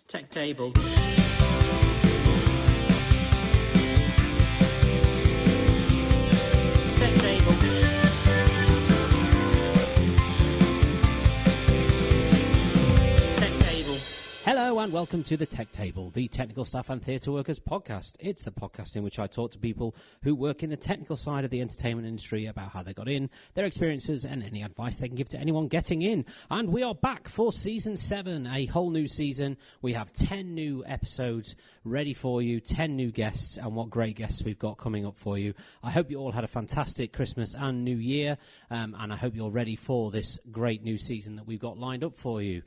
Tech table. Tech table. Tech table. Hello and welcome to the Tech Table, the Technical Staff and Theatre Workers podcast. It's the podcast in which I talk to people who work in the technical side of the entertainment industry about how they got in, their experiences and any advice they can give to anyone getting in. And we are back for Season 7, a whole new season. We have 10 new episodes ready for you, 10 new guests, and what great guests we've got coming up for you. I hope you all had a fantastic Christmas and New Year, and I hope you're ready for this great new season that we've got lined up for you.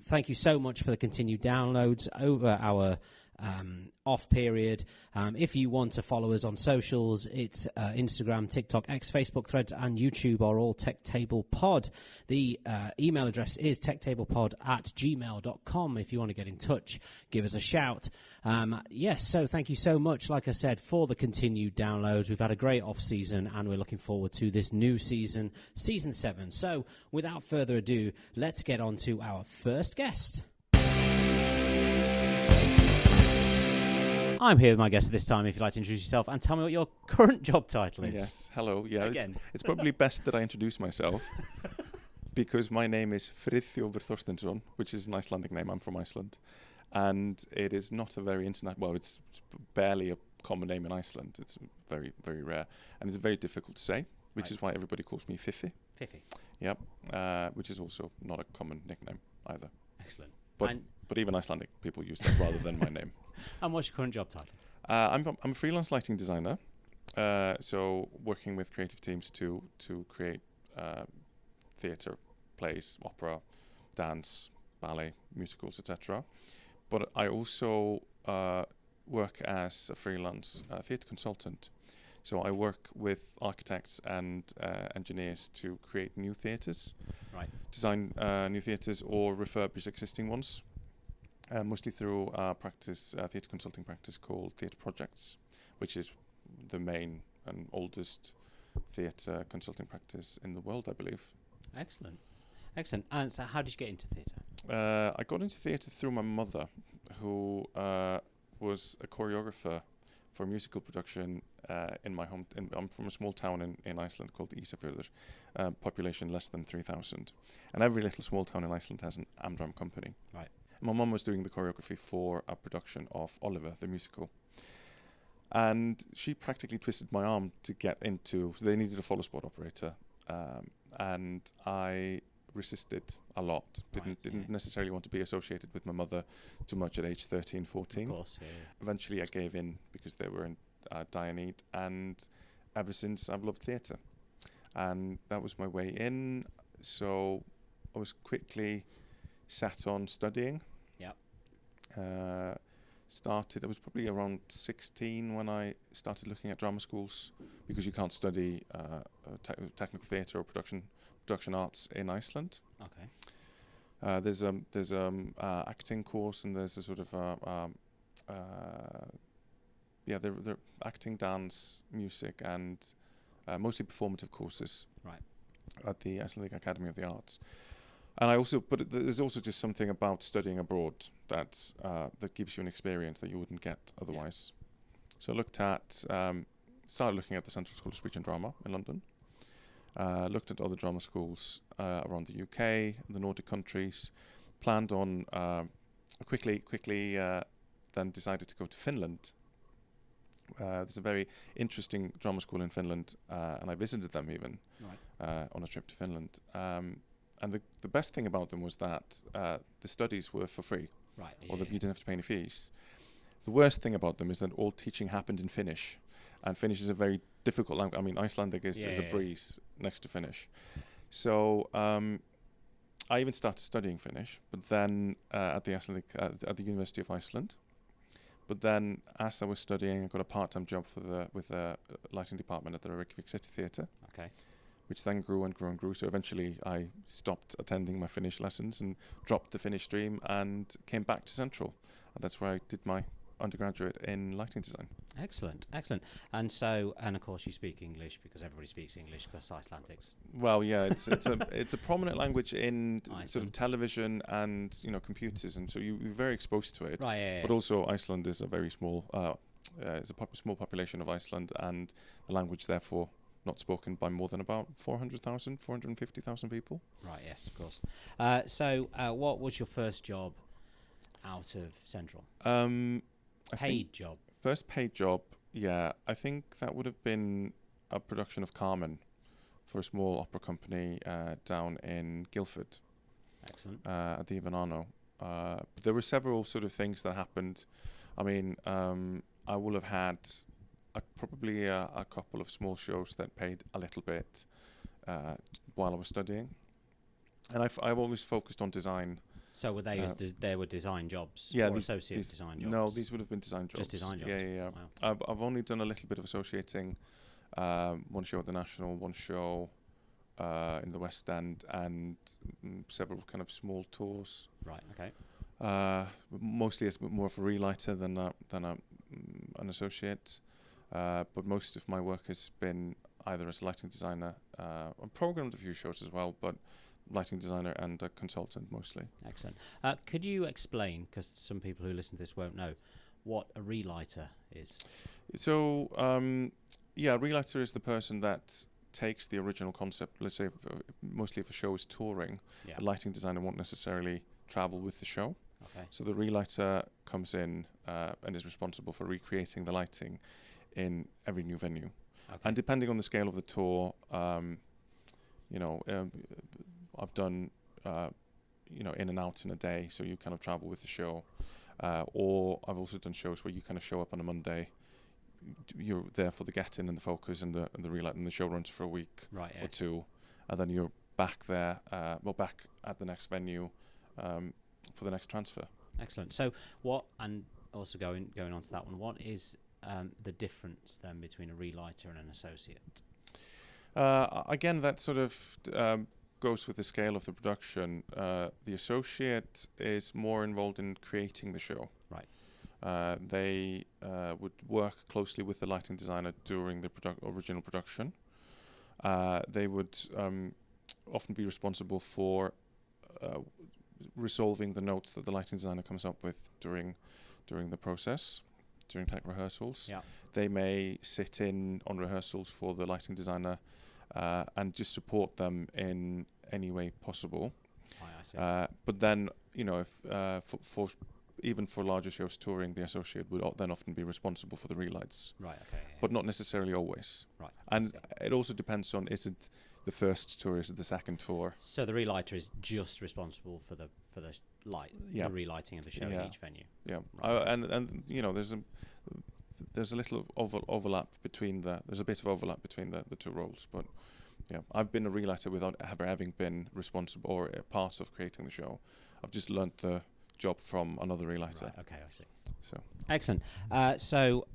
Thank you so much for the continued downloads over our off period. If you want to follow us on socials, it's Instagram, TikTok, X, Facebook, Threads, and YouTube are all techtablepod. The email address is techtablepod@gmail.com. If you want to get in touch, give us a shout. Yes, so thank you so much, like I said, for the continued downloads. We've had a great off-season, and we're looking forward to this new season, Season 7. So, without further ado, let's get on to our first guest. I'm here with my guest this time. If you'd like to introduce yourself and tell me what your current job title is. Yes, hello. Yeah, Again. it's probably best that I introduce myself because my name is Fridthjofur Thorsteinsson, which is an Icelandic name. I'm from Iceland. And it is not a very it's barely a common name in Iceland. It's very, very rare. And it's very difficult to say, which is why everybody calls me Fiffi. Fiffi. Yep, which is also not a common nickname either. Excellent. But even Icelandic people use that rather than my name. And what's your current job title? I'm a freelance lighting designer, so working with creative teams to create theatre, plays, opera, dance, ballet, musicals, etc. But I also work as a freelance theatre consultant. So I work with architects and engineers to create new theatres, Right. design new theatres or refurbish existing ones. Mostly through our practice, theatre consulting practice called Theatre Projects, which is the main and oldest theatre consulting practice in the world, I believe. Excellent. Excellent. And so how did you get into theatre? I got into theatre through my mother, who was a choreographer for musical production in my home. I'm from a small town in Iceland called Thorsteinsson, population less than 3,000. And every little small town in Iceland has an Bram company. Right. My mum was doing the choreography for a production of Oliver, the musical. And she practically twisted my arm to get into... They needed a follow spot operator. And I resisted a lot. Didn't necessarily want to be associated with my mother too much at age 13, 14. Of course, yeah. Eventually I gave in because they were in dire need. And ever since, I've loved theatre. And that was my way in. So I was quickly... sat on studying. Yep. I was probably around 16 when I started looking at drama schools because you can't study technical theatre or production arts in Iceland. Okay. There's acting course and there's a sort of they're acting, dance, music, and mostly performative courses. Right. At the Icelandic Academy of the Arts. And there's also just something about studying abroad that gives you an experience that you wouldn't get otherwise. Yeah. So I started looking at the Central School of Speech and Drama in London. Looked at other drama schools around the UK, the Nordic countries. Planned on quickly then decided to go to Finland. There's a very interesting drama school in Finland, and I visited them even on a trip to Finland. And the best thing about them was that the studies were for free, right? Or that you didn't have to pay any fees. The worst thing about them is that all teaching happened in Finnish, and Finnish is a very difficult language. I mean, Icelandic is a breeze next to Finnish. So I even started studying Finnish, but then at the University of Iceland. But then, as I was studying, I got a part-time job with the lighting department at the Reykjavik City Theatre. Okay. Which then grew and grew and grew. So eventually I stopped attending my Finnish lessons and dropped the Finnish stream and came back to Central. And that's where I did my undergraduate in lighting design. Excellent, excellent. And so, and of course, you speak English because everybody speaks English because Icelandics. Well, yeah, it's a prominent language in Iceland. sort of television and computers, and so you're very exposed to it. Right, yeah. But also, Iceland is a very small, it's a small population of Iceland, and the language therefore not spoken by more than about 450,000 people. Right, yes, of course. So, what was your first job out of Central? Paid job. First paid job, yeah. I think that would have been a production of Carmen for a small opera company down in Guildford. Excellent. At the Ivanano. There were several sort of things that happened. I mean, I will have had probably a couple of small shows that paid a little bit while I was studying. And I've always focused on design. So were they they were design jobs? Yeah, or associate design jobs? No, these would have been design jobs. Just design jobs? Yeah. Wow. I've only done a little bit of associating. One show at the National, one show in the West End, and several kind of small tours. Right, okay. Mostly as more of a relighter than an associate. But most of my work has been either as a lighting designer. I've programmed a few shows as well, but lighting designer and a consultant mostly. Excellent. Could you explain, because some people who listen to this won't know, what a relighter is? So, a relighter is the person that takes the original concept. Let's say, mostly if a show is touring, a lighting designer won't necessarily travel with the show. Okay. So the relighter comes in and is responsible for recreating the lighting in every new venue. Okay. And depending on the scale of the tour, I've done, in and out in a day, so you kind of travel with the show. Or I've also done shows where you kind of show up on a Monday, you're there for the get-in and the focus and the relight, and the show runs for a week or two, and then you're back there, back at the next venue for the next transfer. Excellent. So what, and also going on to that one, what is the difference then between a relighter and an associate? Again, that sort of goes with the scale of the production. The associate is more involved in creating the show. Right. They would work closely with the lighting designer during the original production. They would often be responsible for resolving the notes that the lighting designer comes up with during the process, during tech rehearsals. Yeah. They may sit in on rehearsals for the lighting designer and just support them in any way possible. I see. But then, if even for larger shows touring, the associate would then often be responsible for the relights. Right. Okay. Yeah. But not necessarily always. Right. And it also depends on, is it the first tour, is it the second tour? So the relighter is just responsible for the light, the relighting of the show in each venue. Yeah. Right. And there's a little overlap between there's a bit of overlap between the two roles, but yeah, I've been a relighter without ever having been responsible or a part of creating the show. I've just learnt the job from another relighter. Right, okay, I see. So excellent. So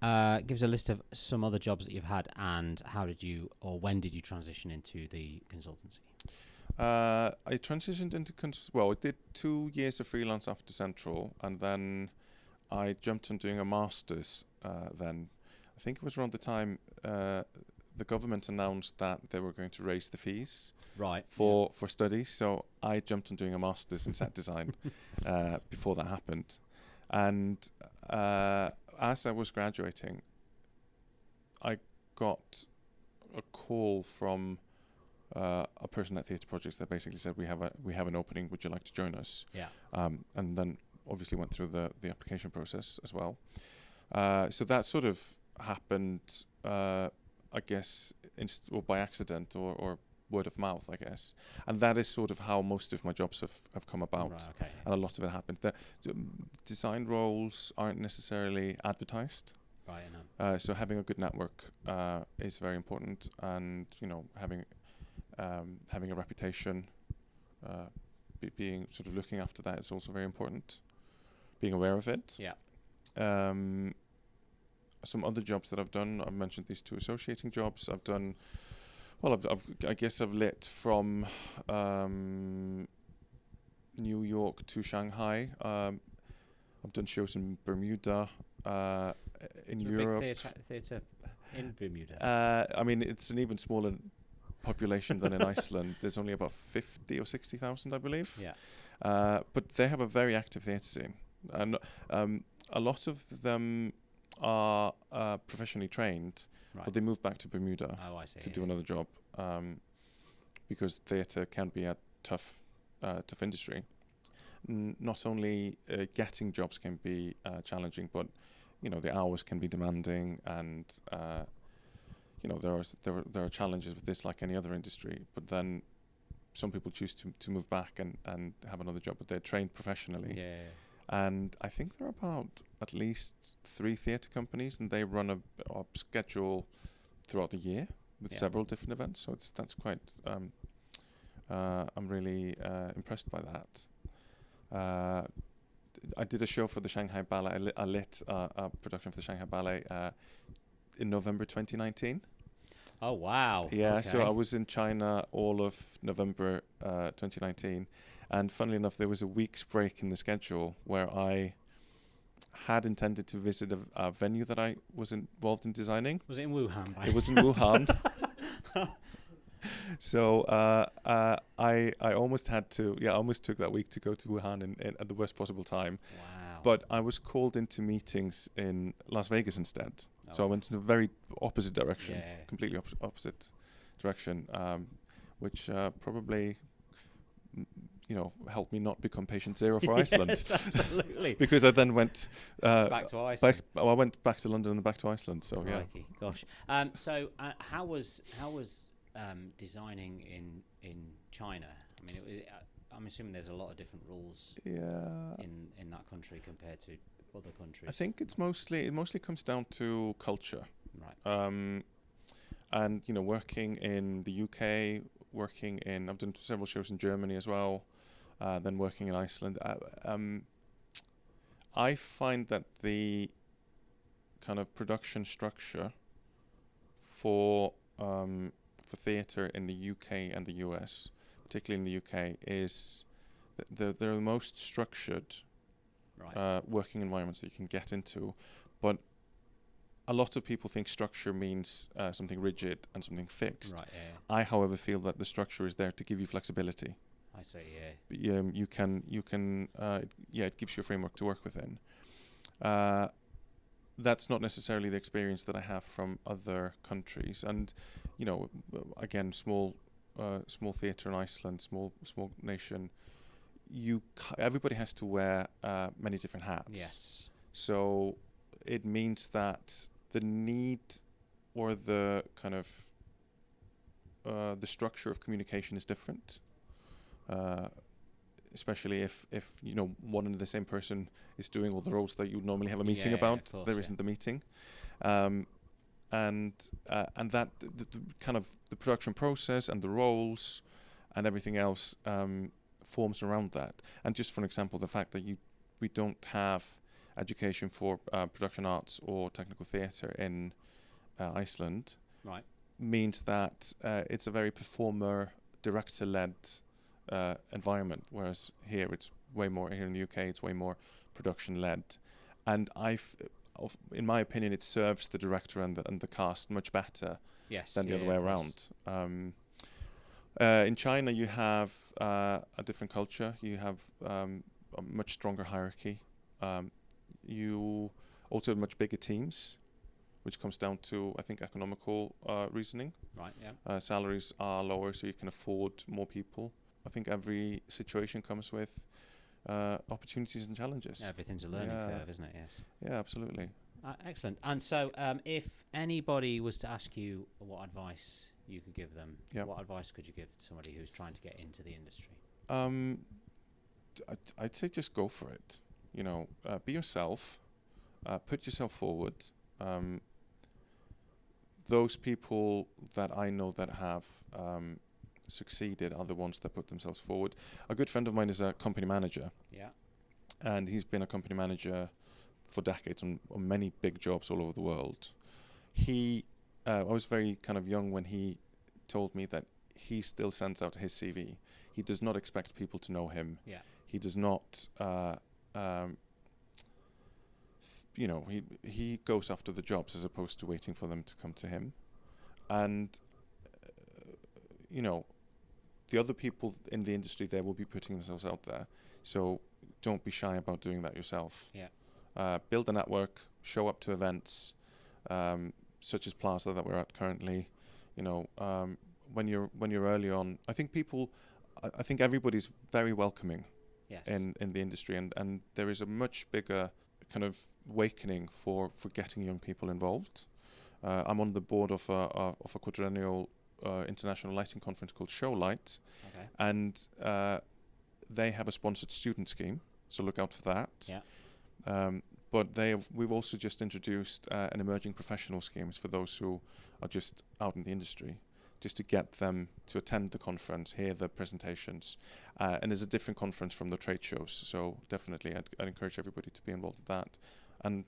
give us a list of some other jobs that you've had, and how did you, or when did you transition into the consultancy? I transitioned into I did 2 years of freelance after Central, and then I jumped on doing a master's. Then I think it was around the time the government announced that they were going to raise the fees for studies. So I jumped on doing a master's in set design before that happened. And as I was graduating, I got a call from a person at Theatre Projects that basically said, we have an opening, would you like to join us? Yeah. And then obviously went through the application process as well. So that sort of happened, I guess, by accident or word of mouth, I guess. And that is sort of how most of my jobs have come about. Right, okay. And a lot of it happened. The design roles aren't necessarily advertised. Right, I know. So having a good network is very important, and having a reputation, being sort of looking after that is also very important. Being aware of it. Yeah. Some other jobs that I've done, I've mentioned these 2 associating jobs. I've done, I've lit from New York to Shanghai. I've done shows in Bermuda, in So Europe. big theatre in Bermuda. I mean, it's an even smaller population than in Iceland. There's only about 50 or 60,000, I believe. Yeah. But they have a very active theatre scene. And a lot of them are professionally trained, Right. but they move back to Bermuda Oh, I see. to do another job, because theatre can be a tough industry. Not only getting jobs can be challenging, but the hours can be demanding, and there are challenges with this like any other industry. But then some people choose to move back and have another job, but they're trained professionally. Yeah. And I think there are about at least 3 theatre companies, and they run a schedule throughout the year with several different events. So that's quite. I'm really impressed by that. I did a show for the Shanghai Ballet. I lit a production for the Shanghai Ballet in November 2019. Oh, wow. Yeah, Okay. so I was in China all of November 2019. And funnily enough, there was a week's break in the schedule where I had intended to visit a venue that I was involved in designing. Was it in Wuhan? It was in Wuhan. So I almost had to, I almost took that week to go to Wuhan at the worst possible time. Wow. But I was called into meetings in Las Vegas instead. Oh. So I went in a very opposite direction, Yeah. completely opposite direction, which probably helped me not become patient zero for Iceland. Yes, absolutely. Because I then went Back to Iceland. I went back to London and back to Iceland. So Crikey, gosh. So how was designing in China? I mean, I'm assuming there's a lot of different rules. Yeah. In that country compared to other countries. I think it mostly comes down to culture. Right. And working in the UK, I've done several shows in Germany as well, then working in Iceland. I find that the kind of production structure for theatre in the UK and the US, particularly in the UK, is they're the most structured working environments that you can get into. But a lot of people think structure means something rigid and something fixed. Right. Yeah. I, however, feel that the structure is there to give you flexibility. I see. Yeah. You can it gives you a framework to work within. That's not necessarily the experience that I have from other countries, and again, small theatre in Iceland, small nation. Everybody has to wear many different hats. Yes. So it means that the need or the kind of the structure of communication is different. Especially if one and the same person is doing all the roles that you would normally have a meeting about, course, there isn't the meeting, and that the kind of the production process and the roles and everything else forms around that. And just for an example, the fact that we don't have education for production arts or technical theatre in Iceland, right, means that it's a very performer, director-led environment, whereas here in the UK it's way more production-led, and in my opinion, it serves the director and the cast much better than the other way around. In China, you have a different culture. You have a much stronger hierarchy. You also have much bigger teams, which comes down to, I think, economical reasoning. Right. Yeah. Salaries are lower, so you can afford more people. I think every situation comes with opportunities and challenges. Everything's a learning curve, isn't it? Yes. Yeah, absolutely. Excellent. And so, if anybody was to ask you what advice you could give them, what advice could you give to somebody who's trying to get into the industry? I'd say just go for it. Be yourself. Put yourself forward. Those people that I know that have succeeded are the ones that put themselves forward. A good friend of mine is a company manager. Yeah. And he's been a company manager for decades on many big jobs all over the world. I was very kind of young when he told me that he still sends out his CV. He does not expect people to know him. Yeah. He does not he goes after the jobs as opposed to waiting for them to come to him. And, the other people in the industry there will be putting themselves out there. So don't be shy about doing that yourself. Yeah. Build a network, show up to events, such as Plaza that we're at currently. When you're early on, I think everybody's very welcoming. Yes. in the industry, and there is a much bigger kind of awakening for getting young people involved. I'm on the board of a quadrennial international lighting conference called Show Light, okay. And they have a sponsored student scheme, so look out for that. Yeah. But we've also just introduced an emerging professional schemes for those who are just out in the industry, just to get them to attend the conference, hear the presentations. And it's a different conference from the trade shows, so definitely I'd encourage everybody to be involved with that. And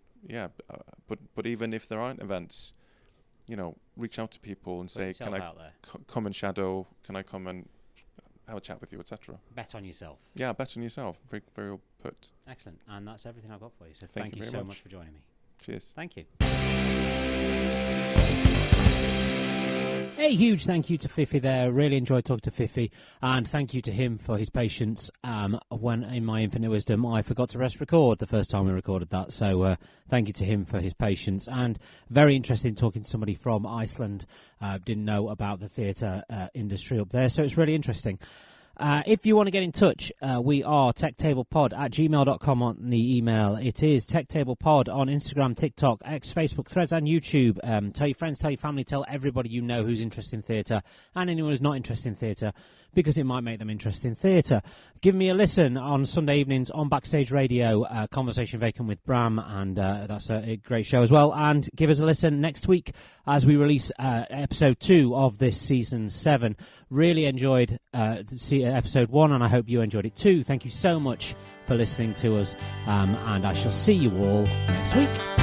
but even if there aren't events, reach out to people and say, can I come and shadow? Can I come and have a chat with you, etc. Bet on yourself. Yeah, bet on yourself. Very, very well put. Excellent. And that's everything I've got for you. So thank you so much. much for joining me. Cheers. Thank you. A huge thank you to Fiffi there. Really enjoyed talking to Fiffi, and thank you to him for his patience. When in my infinite wisdom I forgot to press record the first time we recorded that, so thank you to him for his patience. And very interesting talking to somebody from Iceland. Didn't know about the theatre industry up there, so it's really interesting. If you want to get in touch, we are techtablepod@gmail.com on the email. It is techtablepod on Instagram, TikTok, X, Facebook, Threads and YouTube. Tell your friends, tell your family, tell everybody you know who's interested in theatre, and anyone who's not interested in theatre, because it might make them interested in theatre. Give me a listen on Sunday evenings on Backstage Radio, Conversation Vacant with Bram, and that's a great show as well. And give us a listen next week as we release episode 2 of this season 7. Really enjoyed episode 1, and I hope you enjoyed it too. Thank you so much for listening to us, and I shall see you all next week.